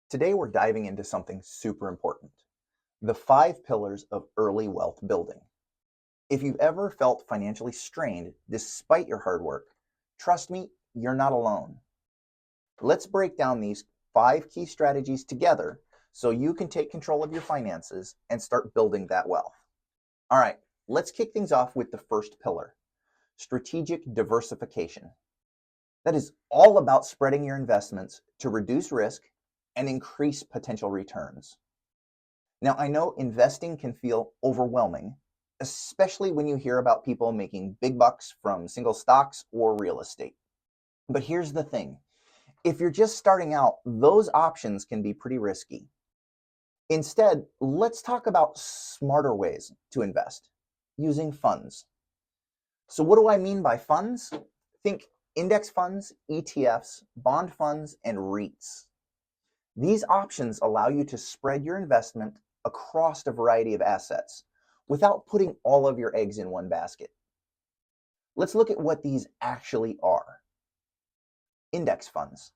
Today we're diving into something super important, the 5 pillars of early wealth building. If you've ever felt financially strained despite your hard work, trust me, you're not alone. Let's break down these 5 key strategies together so you can take control of your finances and start building that wealth. All right, let's kick things off with the first pillar, strategic diversification. That is all about spreading your investments to reduce risk and increase potential returns. Now, I know investing can feel overwhelming, especially when you hear about people making big bucks from single stocks or real estate. But here's the thing. If you're just starting out, those options can be pretty risky. Instead, let's talk about smarter ways to invest using funds. So what do I mean by funds? Think index funds, ETFs, bond funds, and REITs. These options allow you to spread your investment across a variety of assets without putting all of your eggs in one basket. Let's look at what these actually are. Index funds.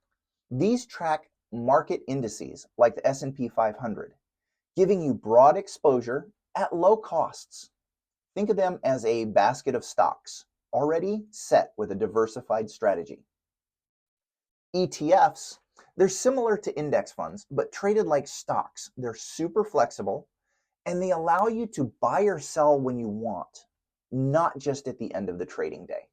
These track market indices like the S&P 500, giving you broad exposure at low costs. Think of them as a basket of stocks, already set with a diversified strategy. ETFs, they're similar to index funds, but traded like stocks. They're super flexible, and they allow you to buy or sell when you want, not just at the end of the trading day.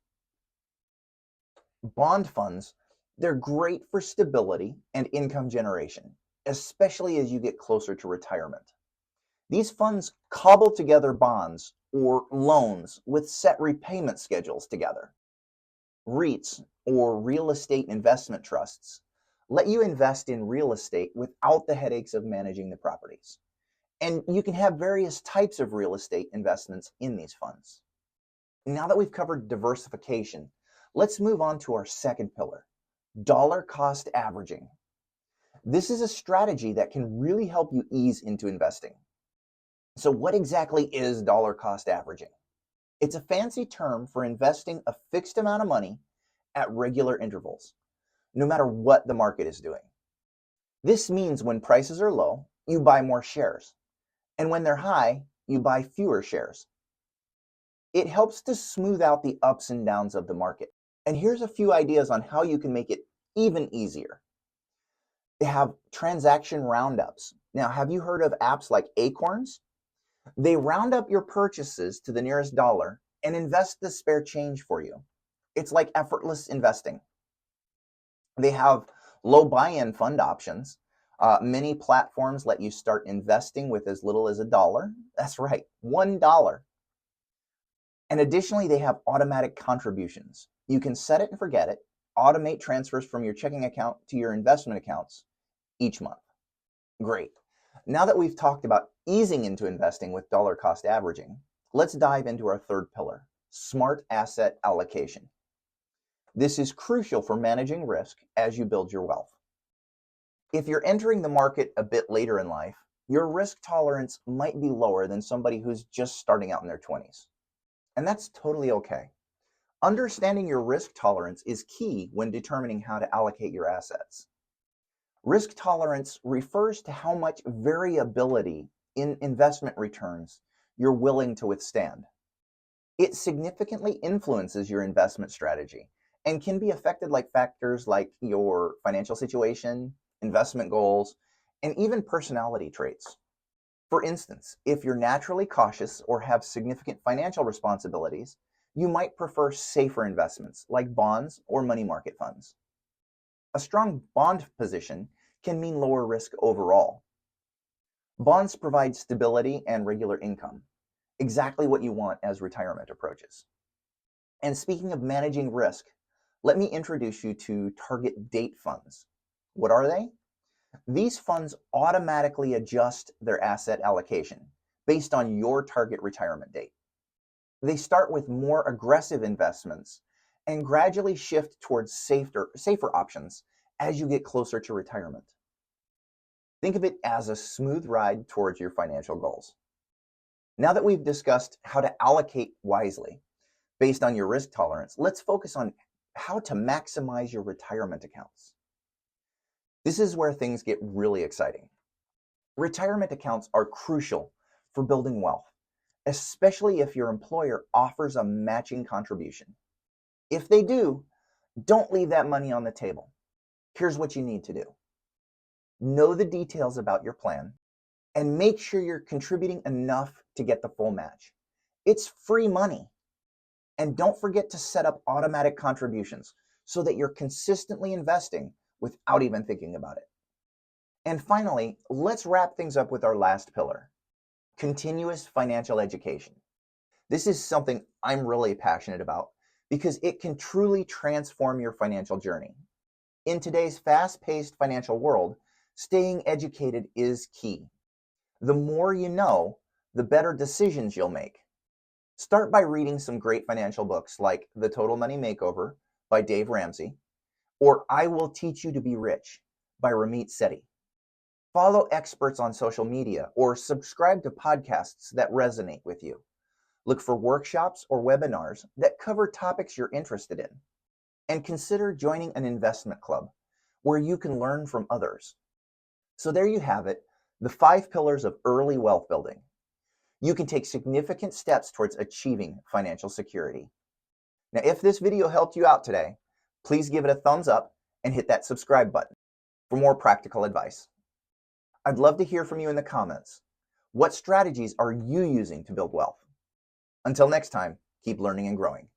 Bond funds, they're great for stability and income generation, especially as you get closer to retirement. These funds cobble together bonds or loans with set repayment schedules together. REITs, or real estate investment trusts, let you invest in real estate without the headaches of managing the properties. And you can have various types of real estate investments in these funds. Now that we've covered diversification, let's move on to our second pillar, dollar cost averaging. This is a strategy that can really help you ease into investing. So what exactly is dollar cost averaging? It's a fancy term for investing a fixed amount of money at regular intervals, no matter what the market is doing. This means when prices are low, you buy more shares, and when they're high, you buy fewer shares. It helps to smooth out the ups and downs of the market. And here's a few ideas on how you can make it even easier. They have transaction roundups. Now, have you heard of apps like Acorns? They round up your purchases to the nearest dollar and invest the spare change for you. It's like effortless investing. They have low buy-in fund options. Many platforms let you start investing with as little as $1. That's right, $1. And additionally, they have automatic contributions. You can set it and forget it, automate transfers from your checking account to your investment accounts each month. Great. Now that we've talked about easing into investing with dollar cost averaging, let's dive into our third pillar, smart asset allocation. This is crucial for managing risk as you build your wealth. If you're entering the market a bit later in life, your risk tolerance might be lower than somebody who's just starting out in their 20s. And that's totally okay. Understanding your risk tolerance is key when determining how to allocate your assets. Risk tolerance refers to how much variability in investment returns you're willing to withstand. It significantly influences your investment strategy and can be affected by factors like your financial situation, investment goals, and even personality traits. For instance, if you're naturally cautious or have significant financial responsibilities, you might prefer safer investments like bonds or money market funds. A strong bond position can mean lower risk overall. Bonds provide stability and regular income, exactly what you want as retirement approaches. And speaking of managing risk, let me introduce you to target date funds. What are they? These funds automatically adjust their asset allocation based on your target retirement date. They start with more aggressive investments and gradually shift towards safer options as you get closer to retirement. Think of it as a smooth ride towards your financial goals. Now that we've discussed how to allocate wisely based on your risk tolerance, let's focus on how to maximize your retirement accounts. This is where things get really exciting. Retirement accounts are crucial for building wealth, especially if your employer offers a matching contribution. If they do, don't leave that money on the table. Here's what you need to do. Know the details about your plan and make sure you're contributing enough to get the full match. It's free money. And don't forget to set up automatic contributions so that you're consistently investing without even thinking about it. And finally, let's wrap things up with our last pillar, continuous financial education. This is something I'm really passionate about because it can truly transform your financial journey. In today's fast-paced financial world, staying educated is key. The more you know, the better decisions you'll make. Start by reading some great financial books like The Total Money Makeover by Dave Ramsey or I Will Teach You to Be Rich by Ramit Sethi. Follow experts on social media or subscribe to podcasts that resonate with you. Look for workshops or webinars that cover topics you're interested in. And consider joining an investment club where you can learn from others. So there you have it, the 5 pillars of early wealth building. You can take significant steps towards achieving financial security. Now, if this video helped you out today, please give it a thumbs up and hit that subscribe button for more practical advice. I'd love to hear from you in the comments. What strategies are you using to build wealth? Until next time, keep learning and growing.